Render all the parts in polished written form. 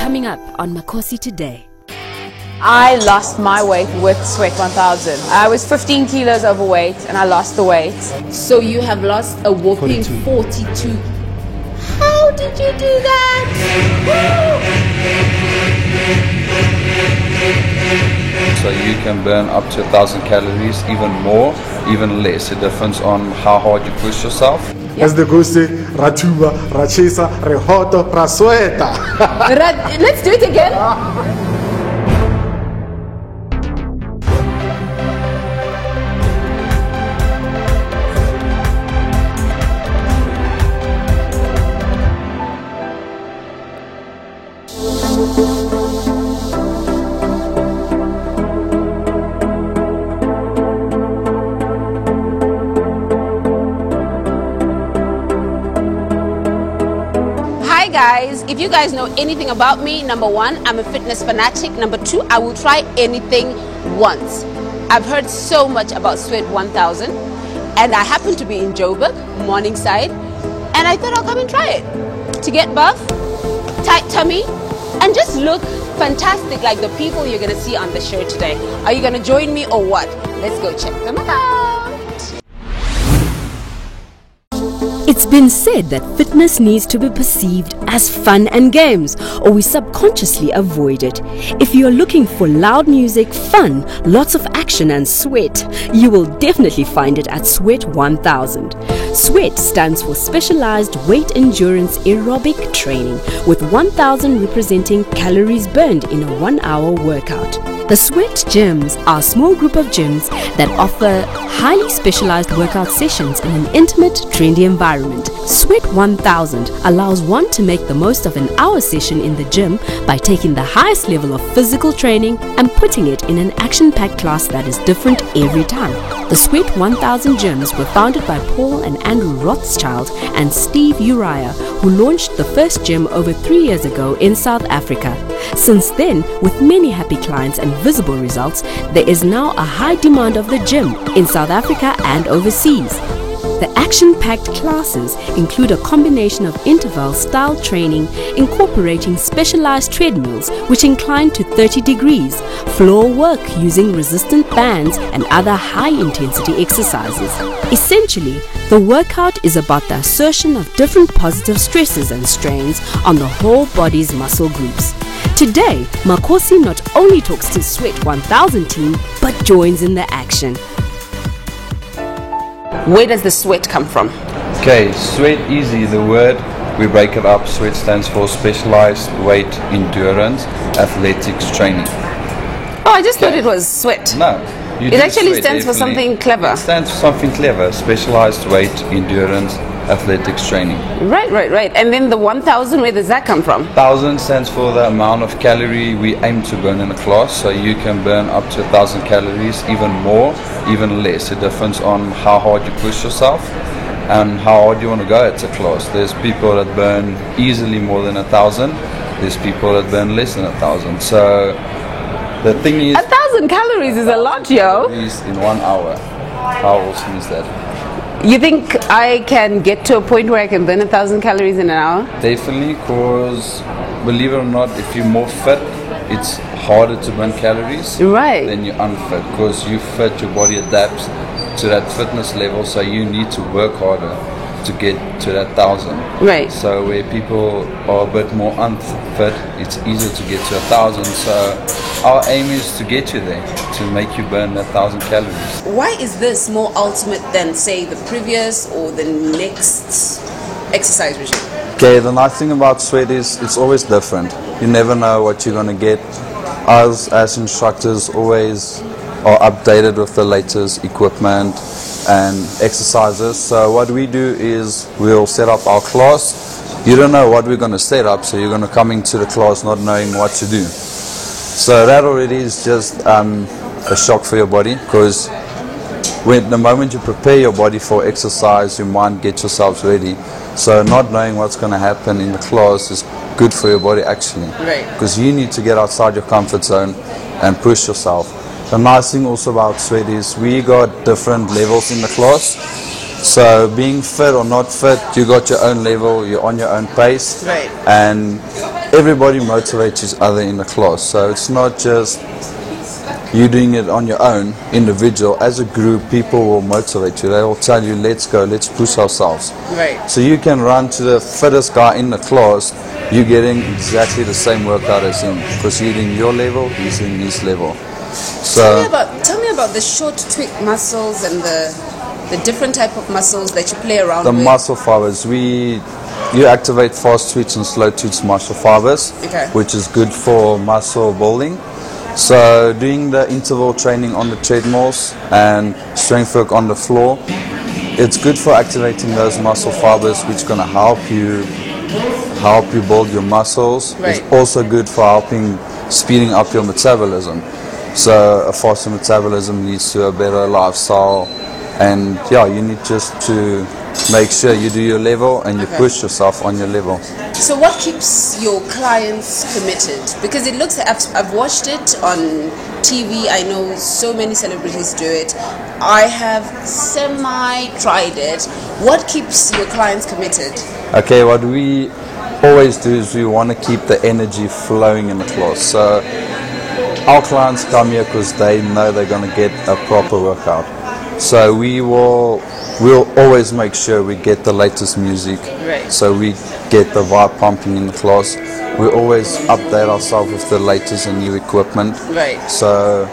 Coming up on Makosi Today. I lost my weight with Sweat 1000. I was 15 kilos overweight and I lost the weight. So you have lost a whopping 42. How did you do that? So you can burn up to 1,000 calories, even more, even less. It depends on how hard you push yourself. As the ghost say, Ratuba, Rachesa, Rehoto, Prasueta. Let's do it again. Hi guys, if you guys know anything about me, number one, I'm a fitness fanatic. Number two, I will try anything once. I've heard so much about Sweat 1000 and I happen to be in Joburg, Morningside, and I thought I'll come and try it. To get buff, tight tummy, and just look fantastic like the people you're going to see on the show today. Are you going to join me or what? Let's go check them out. It's been said that fitness needs to be perceived as fun and games, or we subconsciously avoid it. If you're looking for loud music, fun, lots of action and sweat, you will definitely find it at Sweat 1000. Sweat stands for Specialized Weight Endurance Aerobic Training, with 1000 representing calories burned in a 1-hour workout. The Sweat Gyms are a small group of gyms that offer highly specialized workout sessions in an intimate, trendy environment. Sweat 1000 allows one to make the most of an hour session in the gym by taking the highest level of physical training and putting it in an action-packed class that is different every time. The Sweat 1000 gyms were founded by Paul and Andrew Rothschild and Steve Uriah, who launched the first gym over 3 years ago in South Africa. Since then, with many happy clients and visible results, there is now a high demand of the gym in South Africa and overseas. The action-packed classes include a combination of interval-style training incorporating specialized treadmills which incline to 30 degrees, floor work using resistant bands and other high-intensity exercises. Essentially, the workout is about the assertion of different positive stresses and strains on the whole body's muscle groups. Today, Makosi not only talks to Sweat 1000 team, but joins in the action. Where does the sweat come from? Okay, sweat, easy, the word, we break it up. Sweat stands for Specialized Weight Endurance Athletics Training. Oh, I just thought it was sweat. No. It actually stands for something clever. It stands for something clever. Specialized Weight Endurance Athletics Training. Right. And then the 1000, where does that come from? 1000 stands for the amount of calorie we aim to burn in a class. So you can burn up to 1,000 calories, even more, even less. It depends on how hard you push yourself and how hard you want to go at the class. There's people that burn easily more than 1,000. There's people that burn less than 1,000. So the thing is, 1,000 calories is a lot, yo. In 1 hour. How awesome is that? You think I can get to a point where I can burn 1,000 calories in an hour? Definitely, because believe it or not, if you're more fit, it's harder to burn calories than you're unfit. Because you fit, your body adapts to that fitness level, so you need to work harder to get to that 1,000. Right. So where people are a bit more unfit, it's easier to get to 1,000. So our aim is to get you there, to make you burn 1,000 calories. Why is this more ultimate than, say, the previous or the next exercise regime? Okay, the nice thing about Sweat is it's always different. You never know what you're going to get. Us as instructors always are updated with the latest equipment and exercises. So what we do is we'll set up our class. You don't know what we're going to set up, so you're going to come into the class not knowing what to do. So that already is just a shock for your body, because the moment you prepare your body for exercise, your mind gets yourself ready. So not knowing what's going to happen in the class is good for your body actually. Right. Because you need to get outside your comfort zone and push yourself. The nice thing also about Sweat is we got different levels in the class. So being fit or not fit, you got your own level, you're on your own pace. Right. And everybody motivates each other in the class. So it's not just you doing it on your own, individual. As a group, people will motivate you. They will tell you, let's go, let's push ourselves. Right. So you can run to the fittest guy in the class, you're getting exactly the same workout as him, because you're in your level, he's in his level. So Tell me about the short twitch muscles and the different type of muscles that you play around the with. muscle fibers, you activate fast twitch and slow twitch muscle fibers, Okay. which is good for muscle building. So doing the interval training on the treadmills and strength work on the floor, it's good for activating those muscle fibers, which is going to help you build your muscles. Right. It's also good for helping speeding up your metabolism. So a faster metabolism leads to a better lifestyle, and yeah, you need just to make sure you do your level and you push yourself on your level. So what keeps your clients committed? Because it looks, I've watched it on TV. I know so many celebrities do it. I have semi-tried it. What keeps your clients committed? Okay, what we always do is we want to keep the energy flowing in the class. So our clients come here because they know they're going to get a proper workout. So we'll always make sure we get the latest music. Right. So we get the vibe pumping in the class. We always update ourselves with the latest and new equipment. Right. So,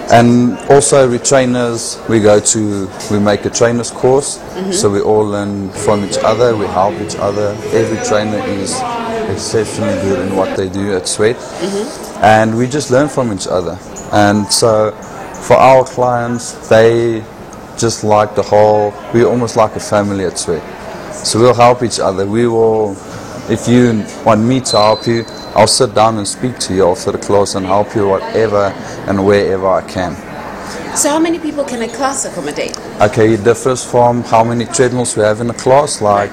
and also retrainers, we make a trainers course. So we all learn from each other, we help each other. Every trainer is exceptionally good in what they do at Sweat. And we just learn from each other. And so for our clients, they just like we're almost like a family at Sweat. So we'll help each other. If you want me to help you, I'll sit down and speak to you after the class and help you whatever and wherever I can. So how many people can a class accommodate? Okay, it differs from how many treadmills we have in a class. Like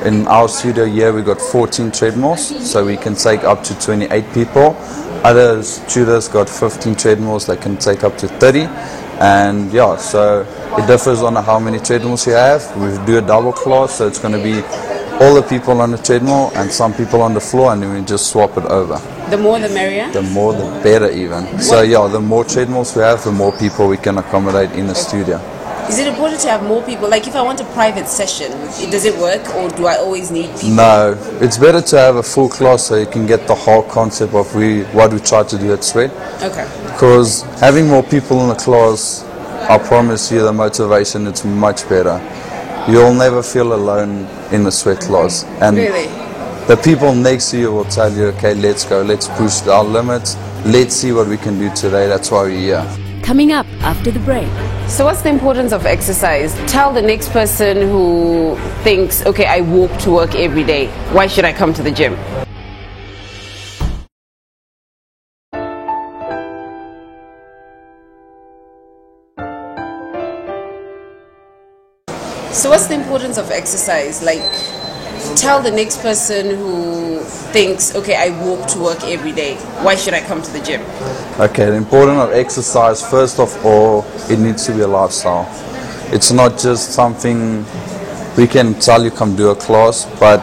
in our studio here, we got 14 treadmills, so we can take up to 28 people. Other studios got 15 treadmills, they can take up to 30. And yeah, so it differs on how many treadmills you have. We do a double class, so it's going to be all the people on the treadmill and some people on the floor, and then we just swap it over. The more the merrier? The more the better even. So yeah, the more treadmills we have, the more people we can accommodate in the studio. Is it important to have more people? Like if I want a private session, does it work, or do I always need people? No, it's better to have a full class so you can get the whole concept of what we try to do at Sweat. Okay. Because having more people in the class, I promise you the motivation, it's much better. You'll never feel alone in the Sweat class. And Really? the people next to you will tell you, okay, let's go, let's push our limits, let's see what we can do today, that's why we're here. Coming up after the break. So what's the importance of exercise? Tell the next person who thinks, okay, I walk to work every day. Why should I come to the gym? So what's the importance of exercise? Like, tell the next person who thinks, okay, I walk to work every day. Why should I come to the gym? Okay, the importance of exercise, first of all, it needs to be a lifestyle. It's not just something we can tell you come do a class, but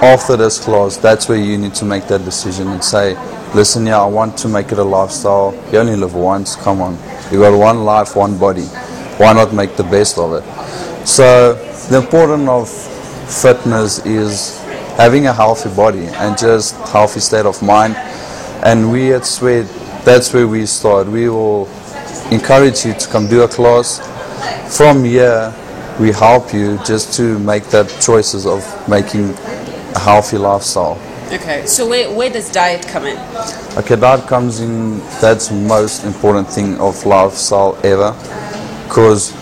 after this class, that's where you need to make that decision and say, listen, yeah, I want to make it a lifestyle. You only live once, come on. You got one life, one body. Why not make the best of it? So the importance of fitness is having a healthy body and just healthy state of mind. And we at Sweat, that's where we start. We will encourage you to come do a class. From here, we help you just to make that choices of making a healthy lifestyle. Okay, so where does diet come in? Okay, diet comes in, that's the most important thing of lifestyle ever, because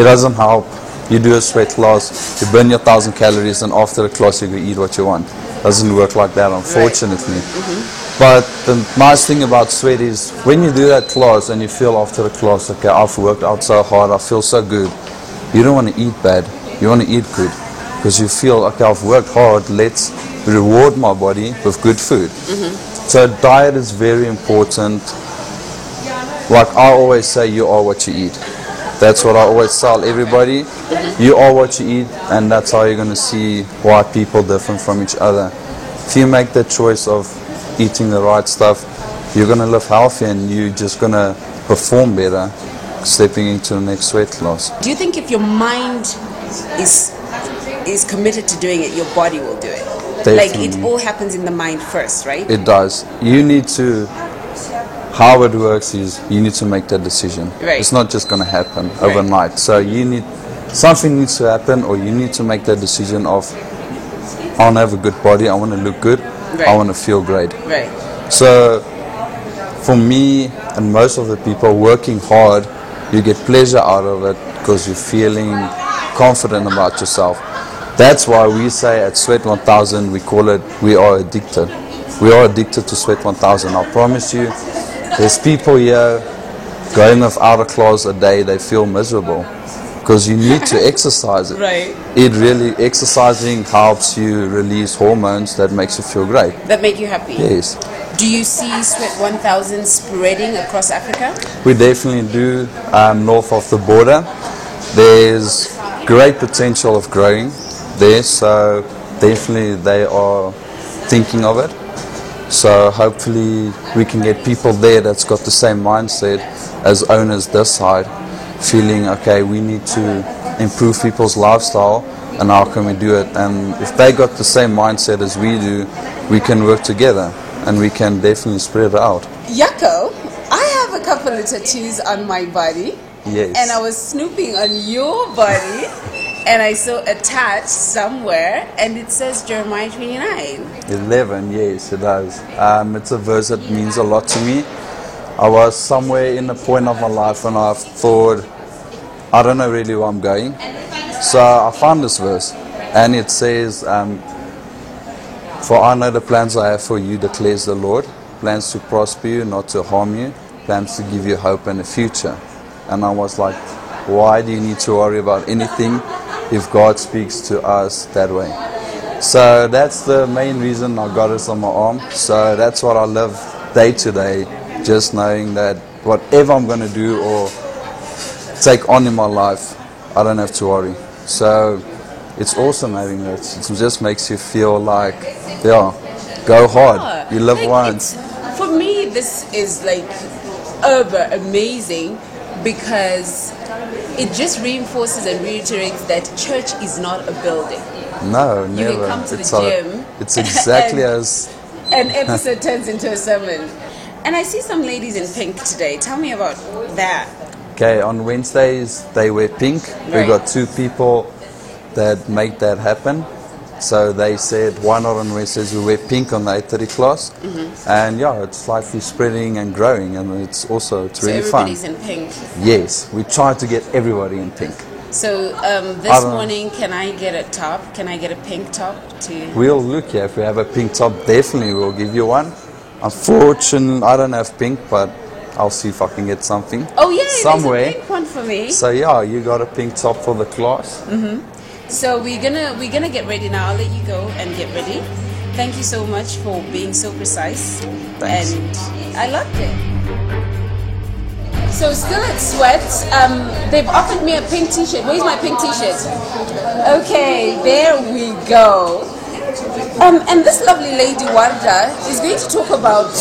it doesn't help. You do a Sweat class, you burn your 1,000 calories, and after the class you go eat what you want. Doesn't work like that, unfortunately. Right. But the nice thing about Sweat is when you do that class and you feel after the class, okay, I've worked out so hard, I feel so good. You don't want to eat bad, you want to eat good. Because you feel, okay, I've worked hard, let's reward my body with good food. So diet is very important. Like I always say, you are what you eat. That's what I always tell everybody. You are what you eat, and that's how you're going to see why people are different from each other. If you make the choice of eating the right stuff, you're going to live healthy and you're just going to perform better stepping into the next sweat class. Do you think if your mind is committed to doing it, your body will do it? Definitely. Like it all happens in the mind first, right? It does. You need to, how it works is you need to make that decision. Right. It's not just going to happen overnight. So something needs to happen, or you need to make that decision of, I want to have a good body, I want to look good, Right. I want to feel great. Right. So for me and most of the people working hard, you get pleasure out of it because you're feeling confident about yourself. That's why we say at Sweat 1000, we call it, we are addicted. We are addicted to Sweat 1000. I promise you, there's people here going without a class a day, they feel miserable because you need to exercise it. Right. It really, exercising helps you release hormones that makes you feel great. That make you happy? Yes. Do you see Sweat 1000 spreading across Africa? We definitely do, north of the border. There's great potential of growing there, so definitely they are thinking of it. So hopefully we can get people there that's got the same mindset as owners this side, feeling, okay, we need to improve people's lifestyle, and how can we do it? And if they got the same mindset as we do, we can work together and we can definitely spread it out. Yako, I have a couple of tattoos on my body. Yes. And I was snooping on your body and I saw attached somewhere and it says Jeremiah 29. 11, yes, it does. It's a verse that means a lot to me. I was somewhere in a point of my life when I thought, I don't know really where I'm going. So I found this verse, and it says, for I know the plans I have for you, declares the Lord, plans to prosper you, not to harm you, plans to give you hope and a future. And I was like, why do you need to worry about anything if God speaks to us that way? So that's the main reason I got it on my arm. So that's what I live day to day, just knowing that whatever I'm going to do or take on in my life, I don't have to worry. So it's awesome having that. It just makes you feel like, yeah, go hard. You live once. For me, this is like uber amazing because it just reinforces and reiterates that church is not a building. No, You never. can come to it's the gym. It's exactly and as... an episode turns into a sermon. And I see some ladies in pink today. Tell me about that. Okay, on Wednesdays they wear pink. Right. We got 2 people that make that happen. So they said, why not on Wednesdays we wear pink on the 8:30 class? And yeah, it's slightly spreading and growing, and it's really fun. Everybody's in pink. Yes, we try to get everybody in pink. So this morning, can I get a top? Can I get a pink top to? We'll look here. If we have a pink top, definitely we'll give you one. Unfortunately, I don't have pink, but I'll see if I can get something. Oh yeah, somewhere. There's a pink one for me. So yeah, you got a pink top for the class. So we're gonna get ready now. I'll let you go and get ready. Thank you so much for being so precise. Thanks. And I loved it. So still at Sweat, they've offered me a pink t-shirt. Where's my pink t-shirt? Okay, there we go. And this lovely lady, Warda, is going to talk about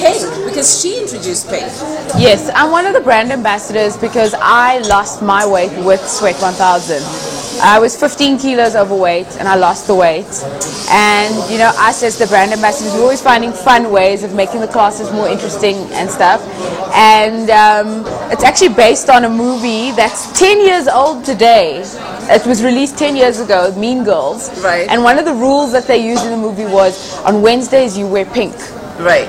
pink because she introduced pink. Yes, I'm one of the brand ambassadors because I lost my weight with Sweat 1000. I was 15 kilos overweight and I lost the weight. And, you know, us as the brand ambassadors, we're always finding fun ways of making the classes more interesting and stuff. And it's actually based on a movie that's 10 years old today. It was released 10 years ago, Mean Girls. Right. And one of the rules that they used in the movie was on Wednesdays you wear pink. Right.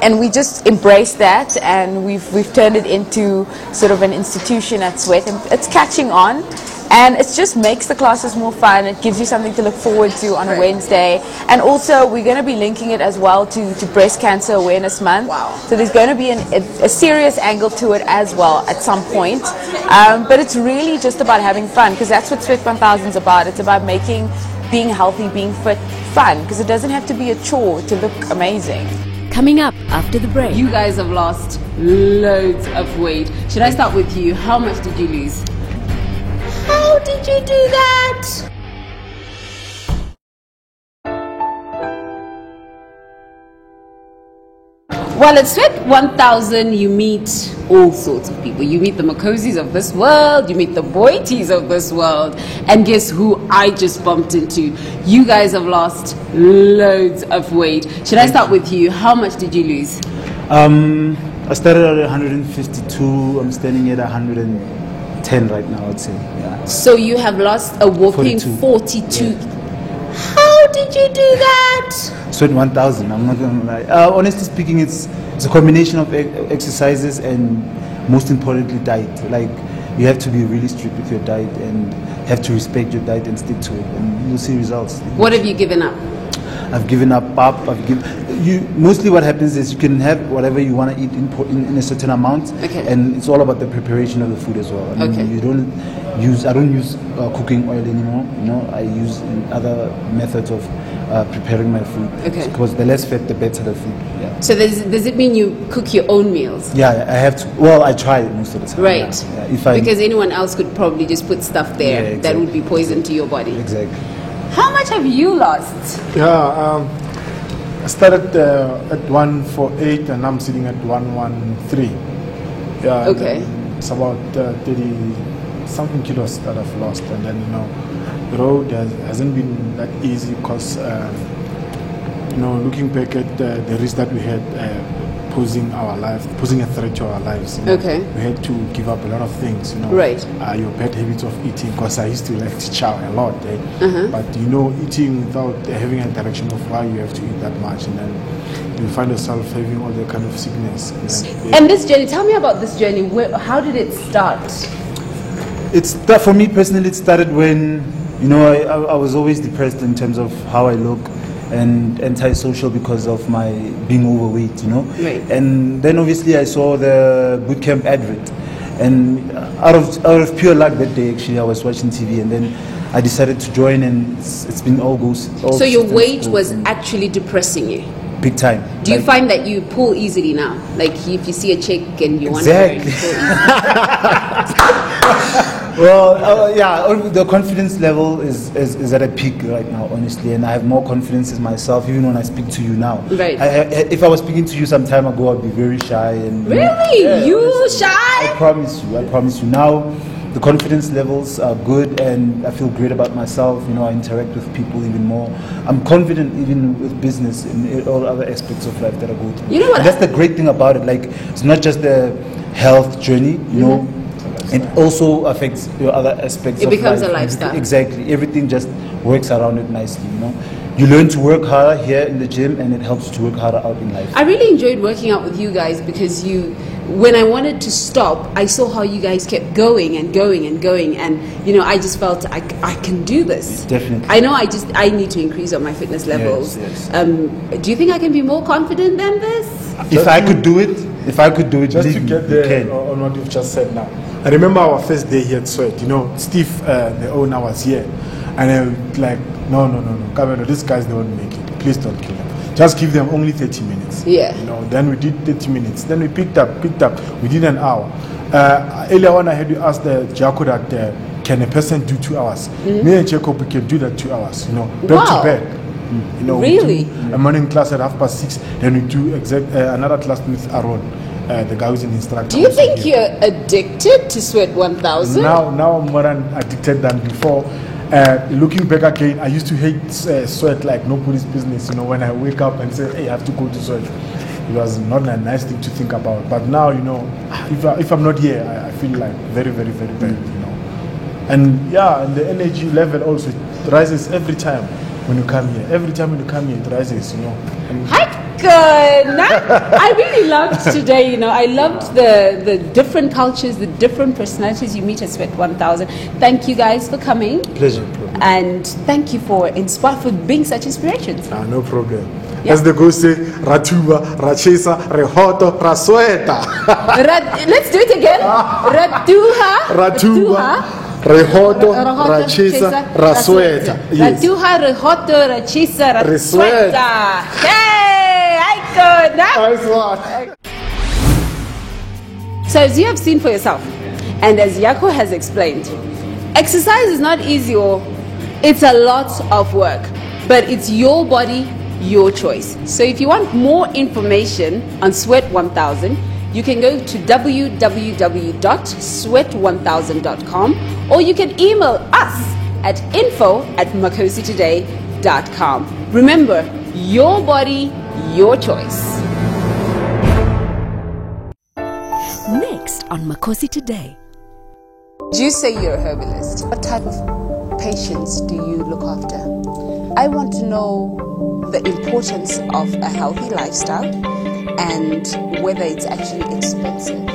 And we just embraced that, and we've turned it into sort of an institution at Sweat, and it's catching on. And it just makes the classes more fun. It gives you something to look forward to on a Wednesday. And also, we're going to be linking it as well to Breast Cancer Awareness Month. Wow. So there's going to be a serious angle to it as well at some point. But it's really just about having fun, because that's what Sweat 1000 is about. It's about making being healthy, being fit, fun, because it doesn't have to be a chore to look amazing. Coming up after the break. You guys have lost loads of weight. Should I start with you? How much did you lose? How did you do that? Well, at Sweat 1000, you meet all sorts of people. You meet the Makosis of this world, you meet the Boities of this world, and guess who I just bumped into? You guys have lost loads of weight. Should I start with you? How much did you lose? I started at 152. I'm standing at 110 right now, I'd say. Yeah. So you have lost a whopping 42. Yeah. How did you do that? Sweat 1000. I'm not gonna lie. Honestly speaking, it's a combination of exercises and most importantly diet. Like you have to be really strict with your diet and have to respect your diet and stick to it, and you'll see results. What have you given up? I've given up pap. Mostly what happens is you can have whatever you want to eat in a certain amount, okay. And it's all about the preparation of the food as well. I mean, I don't use cooking oil anymore. You know, I use other methods of preparing my food. Okay. Because the less fat, the better the food. Yeah. So does it mean you cook your own meals? Yeah, I have to. Well, I try it most of the time. Right. Yeah. Because anyone else could probably just put stuff there exactly. that would be poison to your body. Exactly. How much have you lost? Yeah, I started at 148 and I'm sitting at 113. Yeah. Okay. It's about 30 something kilos that I've lost, and then the road hasn't been that easy because looking back at the risk that we had posing a threat to our lives. Okay. We had to give up a lot of things. Right. Your bad habits of eating, because I used to like to chow a lot. But eating without having a direction of why you have to eat that much, and then you find yourself having all the kind of sickness. And this journey, tell me about this journey. How did it start? For me personally, it started when I was always depressed in terms of how I look and antisocial because of my being overweight, Right. And then obviously I saw the bootcamp advert, and out of pure luck that day, actually, I was watching TV, and then I decided to join, and it's been all goes. So your weight was actually depressing you? Big time. Do you find that you pull easily now? Like if you see a chick and you want exactly. Well, the confidence level is at a peak right now, honestly, and I have more confidence in myself even when I speak to you now. Right. If I was speaking to you some time ago, I'd be very shy. And really? Honestly, shy? I promise you. Now, the confidence levels are good, and I feel great about myself. I interact with people even more. I'm confident even with business and all other aspects of life that I go through. You know what? And that's the great thing about it. Like, it's not just the health journey, It also affects your other aspects of life. It becomes a lifestyle. Exactly. Everything just works around it nicely, You learn to work harder here in the gym, and it helps you to work harder out in life. I really enjoyed working out with you guys because when I wanted to stop, I saw how you guys kept going and going and going, and I just felt I can do this. Definitely. I know I need to increase on my fitness levels. Yes. Do you think I can be more confident than this? If I could do it, just to get there on what you've just said now. I remember our first day here at Sweat. Steve, the owner, was here, and I was like, no, Kamero, these guys don't make it. Please don't kill them. Just give them only 30 minutes. Yeah. Then we did 30 minutes. Then we picked up. We did an hour. Earlier on, I had to ask the Jaco that can a person do 2 hours? Mm-hmm. Me and Jacob, we can do that 2 hours. Back Wow. to back. Really? We do a morning class at 6:30. Then we do another class with Aaron, the guy who's an instructor. Do you think you're addicted to Sweat 1000? Now I'm more than addicted than before. Looking back again, I used to hate sweat like nobody's business. When I wake up and say, hey, I have to go to sweat. It was not a nice thing to think about. But now, if I'm not here, I feel like very, very, very bad, And and the energy level also rises every time when you come here. Every time when you come here, it rises, Hi, good. I really loved today, I loved the different cultures, the different personalities you meet at Sweat 1000. Thank you guys for coming. Pleasure. And thank you for being such inspirations. No problem. Yeah. As the ghost say, Ratuba, Rachesa, Rehoto, Prasueta. Let's do it again. Ratuba. Rehoto, Rachesa, Rasueta. Ratuha, Rehoto, Rachesa, Rasueta. Yay! I could. Nice one. So as you have seen for yourself, and as Jaco has explained, exercise is not easy, or it's a lot of work, but it's your body, your choice. So if you want more information on Sweat 1000, you can go to www.sweat1000.com, or you can email us at info@makositoday.com. Remember, your body, your choice. Next on Makosi Today. You say you're a herbalist. What type of patients do you look after? I want to know the importance of a healthy lifestyle and whether it's actually expensive.